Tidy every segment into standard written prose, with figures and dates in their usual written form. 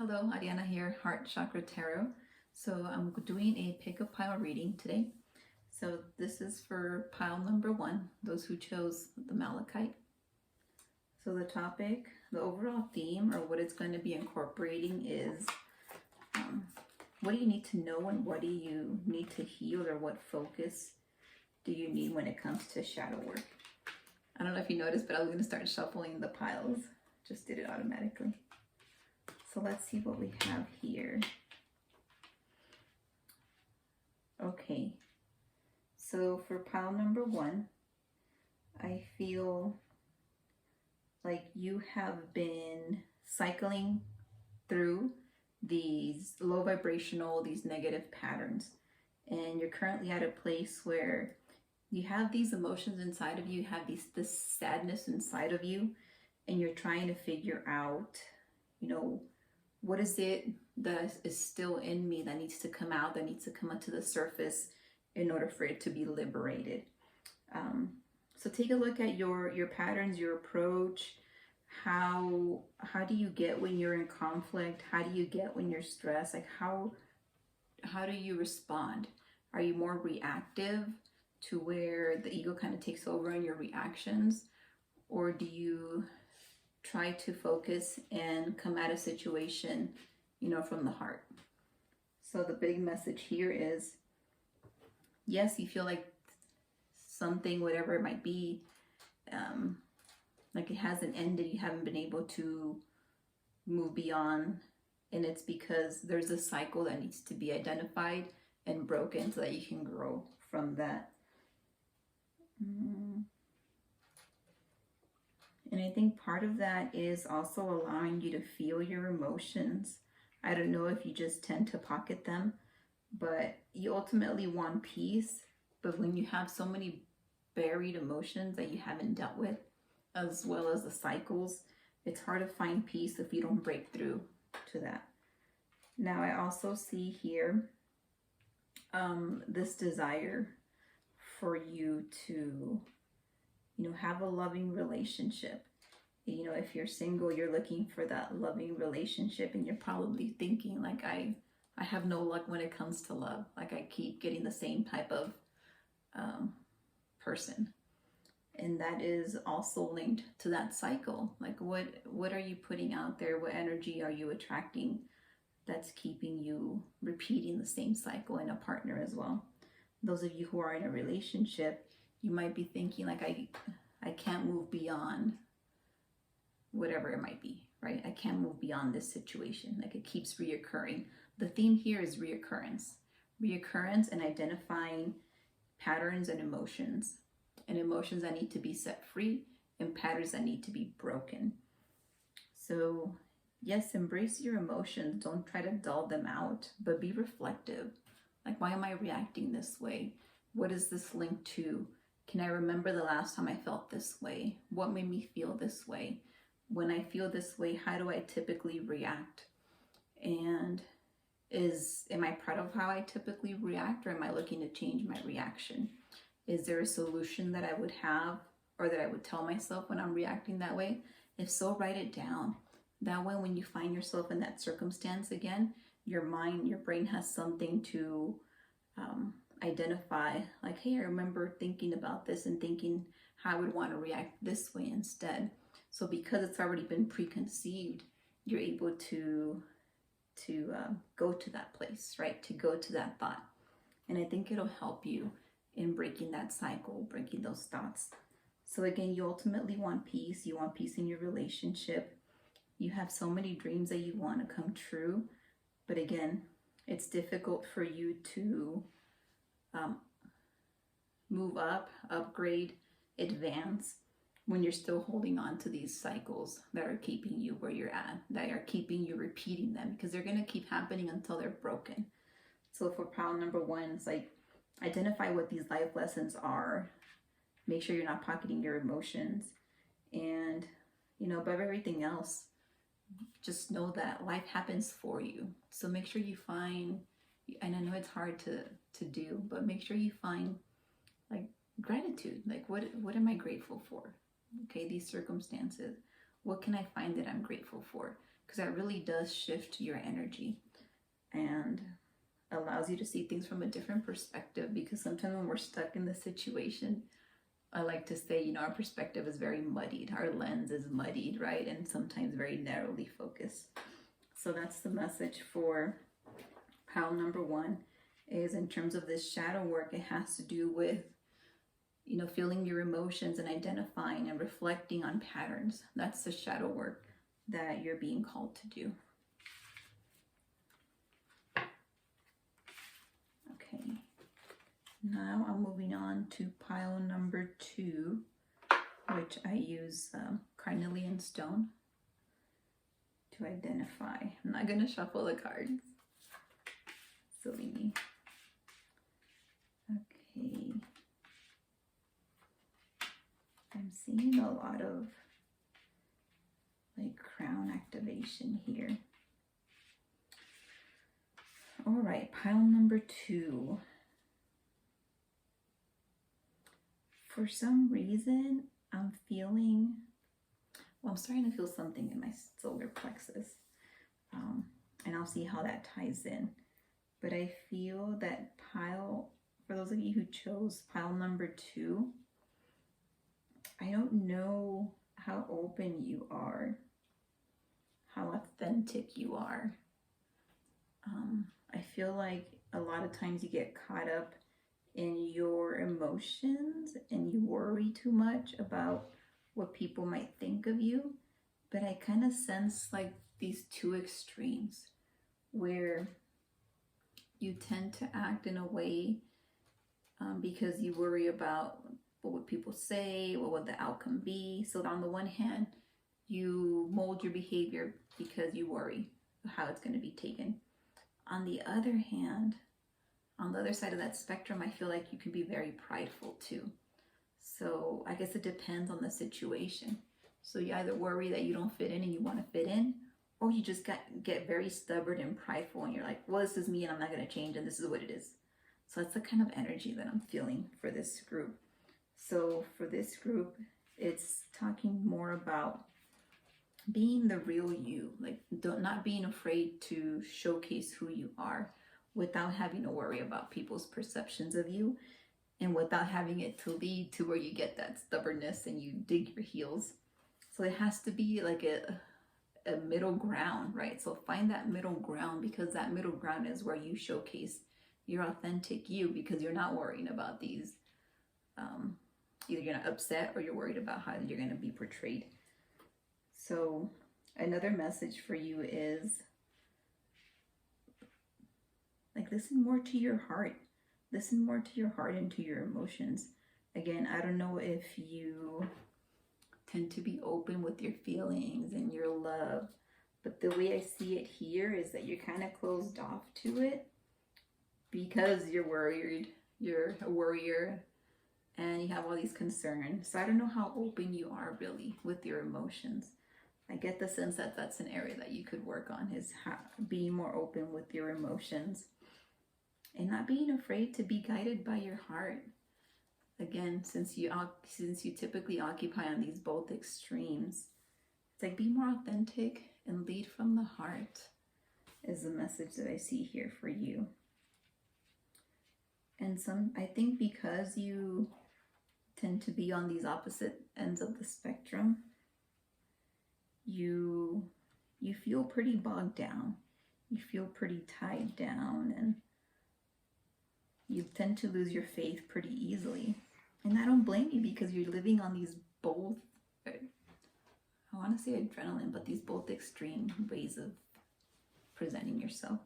Hello, Ariana here, Heart Chakra Tarot. So I'm doing a pick a pile reading today. So this is for pile number one, those who chose the Malachite. So the topic, the overall theme, or what it's going to be incorporating is what do you need to know and what do you need to heal, or what focus do you need when it comes to shadow work? I don't know if you noticed, but I was going to start shuffling the piles. Just did it automatically. So let's see what we have here. Okay, so for pile number one, I feel like you have been cycling through these low vibrational, these negative patterns, and you're currently at a place where you have these emotions inside of you, you have this sadness inside of you, and you're trying to figure out, what is it that is still in me that needs to come out, that needs to come up to the surface in order for it to be liberated. So take a look at your patterns, your approach. How do you get when you're in conflict? How do you get when you're stressed? Like how do you respond? Are you more reactive to where the ego kind of takes over on your reactions? Or do you try to focus and come at a situation, from the heart? So the big message here is, yes, you feel like something, whatever it might be, like it hasn't ended, you haven't been able to move beyond, and it's because there's a cycle that needs to be identified and broken so that you can grow from that. And I think part of that is also allowing you to feel your emotions. I don't know if you just tend to pocket them, but you ultimately want peace. But when you have so many buried emotions that you haven't dealt with, as well as the cycles, it's hard to find peace if you don't break through to that. Now, I also see here this desire for you to have a loving relationship. If you're single, you're looking for that loving relationship, and you're probably thinking like, I have no luck when it comes to love. Like I keep getting the same type of person. And that is also linked to that cycle. Like what are you putting out there? What energy are you attracting that's keeping you repeating the same cycle in a partner as well? Those of you who are in a relationship, you might be thinking like, I can't move beyond whatever it might be, right? I can't move beyond this situation. Like it keeps reoccurring. The theme here is reoccurrence. Reoccurrence and identifying patterns and emotions that need to be set free and patterns that need to be broken. So yes, embrace your emotions. Don't try to dull them out, but be reflective. Like, why am I reacting this way? What is this linked to? Can I remember the last time I felt this way? What made me feel this way? When I feel this way, how do I typically react? And am I proud of how I typically react, or am I looking to change my reaction? Is there a solution that I would have, or that I would tell myself when I'm reacting that way? If so, write it down. That way, when you find yourself in that circumstance again, your brain has something to identify, like, hey, I remember thinking about this and thinking how I would want to react this way instead. So because it's already been preconceived, you're able to go to that place, right? To go to that thought. And I think it'll help you in breaking that cycle, breaking those thoughts. So again, you ultimately want peace. You want peace in your relationship. You have so many dreams that you want to come true. But again, it's difficult for you to move up, upgrade, advance when you're still holding on to these cycles that are keeping you where you're at, that are keeping you repeating them, because they're going to keep happening until they're broken. So for pile number one, it's like, identify what these life lessons are. Make sure you're not pocketing your emotions. And, above everything else, just know that life happens for you. So make sure you find, and I know it's hard to do, but make sure you find like gratitude. Like what am I grateful for? Okay, these circumstances. What can I find that I'm grateful for? because that really does shift your energy and allows you to see things from a different perspective. Because sometimes when we're stuck in the situation, I like to say, you know, our perspective is very muddied, our lens is muddied, right? And sometimes very narrowly focused. So that's the message for pile number 1, is in terms of this shadow work, it has to do with, you know, feeling your emotions and identifying and reflecting on patterns. That's the shadow work that you're being called to do. Okay, now I'm moving on to pile number 2, which I use carnelian stone to identify. I'm not going to shuffle the cards. Silly me. Okay. I'm seeing a lot of like crown activation here. All right, pile number 2. For some reason, I'm feeling, well, I'm starting to feel something in my solar plexus. And I'll see how that ties in. But I feel that pile, for those of you who chose pile number 2, I don't know how open you are, how authentic you are. I feel like a lot of times you get caught up in your emotions and you worry too much about what people might think of you. But I kind of sense like these two extremes where you tend to act in a way because you worry about what would people say, what would the outcome be. So on the one hand, you mold your behavior because you worry how it's going to be taken. On the other hand, on the other side of that spectrum, I feel like you can be very prideful too. So I guess it depends on the situation. So you either worry that you don't fit in and you want to fit in, or you just get very stubborn and prideful and you're like, well, this is me and I'm not going to change and this is what it is. So that's the kind of energy that I'm feeling for this group. So for this group, it's talking more about being the real you, like not being afraid to showcase who you are without having to worry about people's perceptions of you and without having it to lead to where you get that stubbornness and you dig your heels. So it has to be like a middle ground, right? So find that middle ground, because that middle ground is where you showcase your authentic you, because you're not worrying about these either you're not upset or you're worried about how you're going to be portrayed. So another message for you is like, listen more to your heart. Listen more to your heart and to your emotions. Again, I don't know if you tend to be open with your feelings and your love, but the way I see it here is that you're kind of closed off to it because you're worried. You're a worrier and you have all these concerns. So I don't know how open you are really with your emotions. I get the sense that that's an area that you could work on, is being more open with your emotions and not being afraid to be guided by your heart. Again, since you typically occupy on these both extremes, it's like be more authentic and lead from the heart is the message that I see here for you. And I think because you tend to be on these opposite ends of the spectrum, you feel pretty bogged down. You feel pretty tied down, and you tend to lose your faith pretty easily. And I don't blame you, because you're living on these both, I want to say adrenaline, but these both extreme ways of presenting yourself.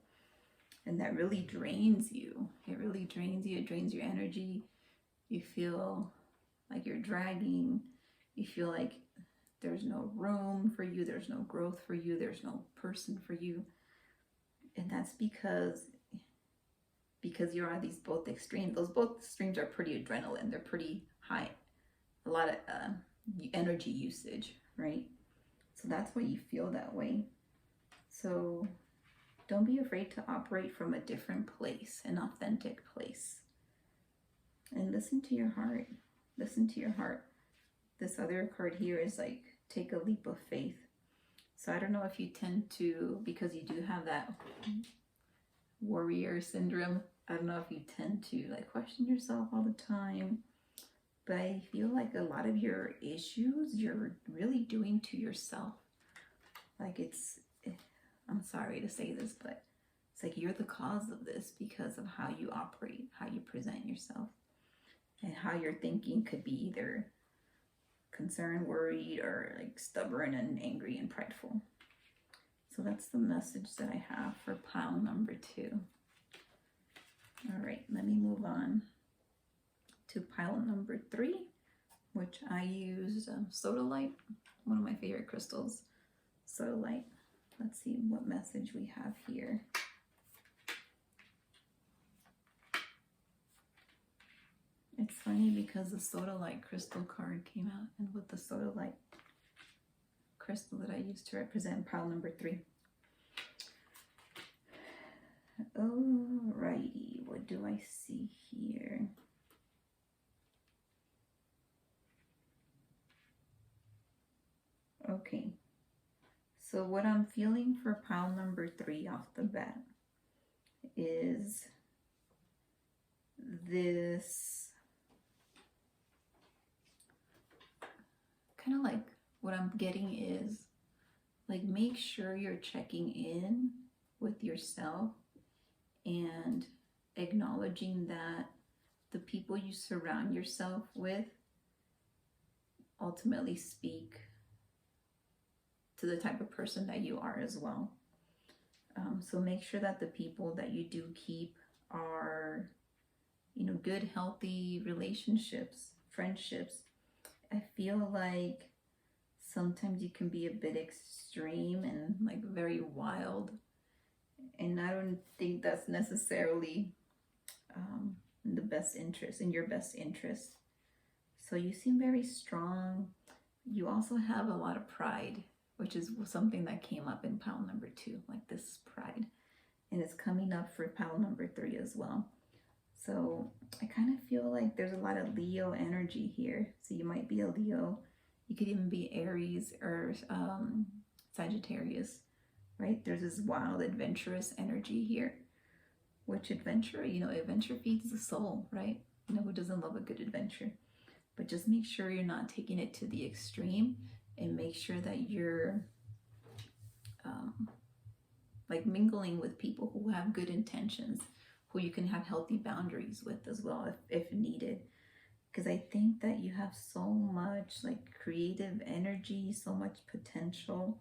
And that really drains you. It really drains you. It drains your energy. You feel like you're dragging. You feel like there's no room for you. There's no growth for you. There's no person for you. And that's because you're on these both extremes. Those both extremes are pretty adrenaline. They're pretty high. A lot of energy usage, right? So that's why you feel that way. So don't be afraid to operate from a different place, an authentic place. And listen to your heart. Listen to your heart. This other card here is like, take a leap of faith. So I don't know if you tend to, because you do have that warrior syndrome, I don't know if you tend to like question yourself all the time, but I feel like a lot of your issues you're really doing to yourself. Like I'm sorry to say this, but it's like you're the cause of this because of how you operate, how you present yourself, and how your thinking could be either concerned, worried, or like stubborn and angry and prideful. So that's the message that I have for pile number 2. All right, let me move on to pile number 3, which I used sodalite, one of my favorite crystals, sodalite. Let's see what message we have here. It's funny because the sodalite crystal card came out, and with the sodalite crystal that I used to represent pile number 3. Alrighty, what do I see here? Okay, so what I'm feeling for pile number 3 off the bat is this kind of like, what I'm getting is like, make sure you're checking in with yourself and acknowledging that the people you surround yourself with ultimately speak to the type of person that you are as well. So make sure that the people that you do keep are, you know, good, healthy relationships, friendships. I feel like sometimes you can be a bit extreme and like very wild, and I don't think that's necessarily in the best interest, in your best interest. So you seem very strong. You also have a lot of pride, which is something that came up in pile number 2, like this pride, and it's coming up for pile number 3 as well. So I kind of feel like there's a lot of Leo energy here. So you might be a Leo. You could even be Aries or Sagittarius, right? There's this wild, adventurous energy here. Which adventure, you know, adventure feeds the soul, right? You know, who doesn't love a good adventure? But just make sure you're not taking it to the extreme, and make sure that you're like mingling with people who have good intentions, who you can have healthy boundaries with as well if needed. Because I think that you have so much like creative energy, so much potential.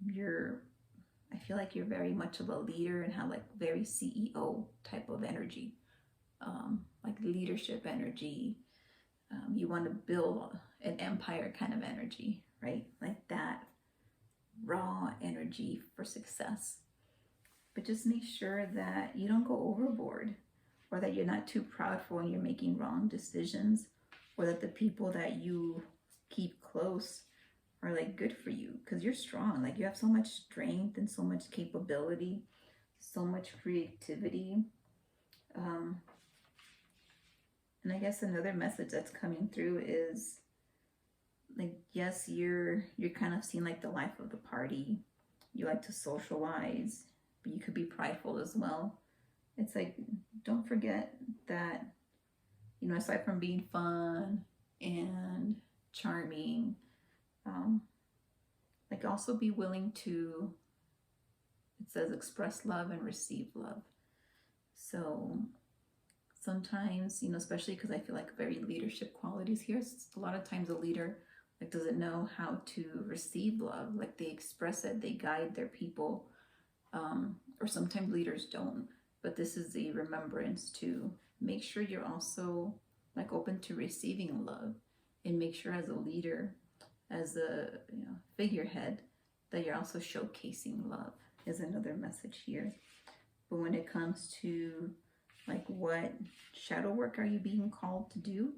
I feel like you're very much of a leader and have like very CEO type of energy, like leadership energy. You want to build an empire kind of energy, right? Like that raw energy for success. But just make sure that you don't go overboard, or that you're not too proudful when you're making wrong decisions, or that the people that you keep close are like good for you, because you're strong. Like you have so much strength and so much capability, so much creativity. And I guess another message that's coming through is like, yes, you're kind of seen like the life of the party. You like to socialize, but you could be prideful as well. It's like, don't forget that, you know, aside from being fun and charming, like also be willing to, it says, express love and receive love. So sometimes, you know, especially because I feel like very leadership qualities here, a lot of times a leader like doesn't know how to receive love. Like they express it, they guide their people, or sometimes leaders don't. But this is the remembrance to make sure you're also like open to receiving love, and make sure as a leader, as a, you know, figurehead, that you're also showcasing love is another message here. But when it comes to like what shadow work are you being called to do,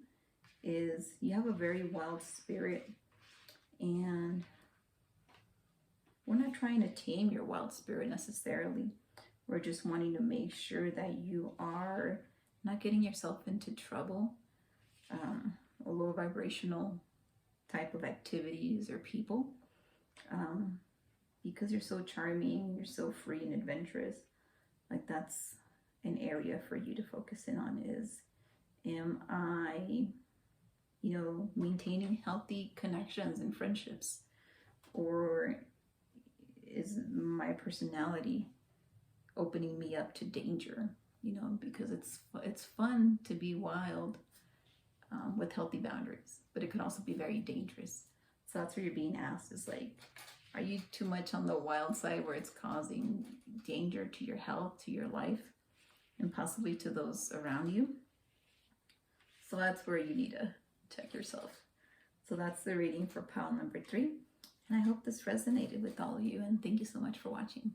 is you have a very wild spirit, and we're not trying to tame your wild spirit necessarily. We're just wanting to make sure that you are not getting yourself into trouble, or low vibrational type of activities or people. because you're so charming, you're so free and adventurous. Like that's an area for you to focus in on is, am I, maintaining healthy connections and friendships? Or is my personality opening me up to danger? Because it's fun to be wild with healthy boundaries, but it could also be very dangerous. So that's where you're being asked is like, are you too much on the wild side where it's causing danger to your health, to your life, and possibly to those around you? So that's where you need to check yourself. So that's the reading for pile number 3. And I hope this resonated with all of you. And thank you so much for watching.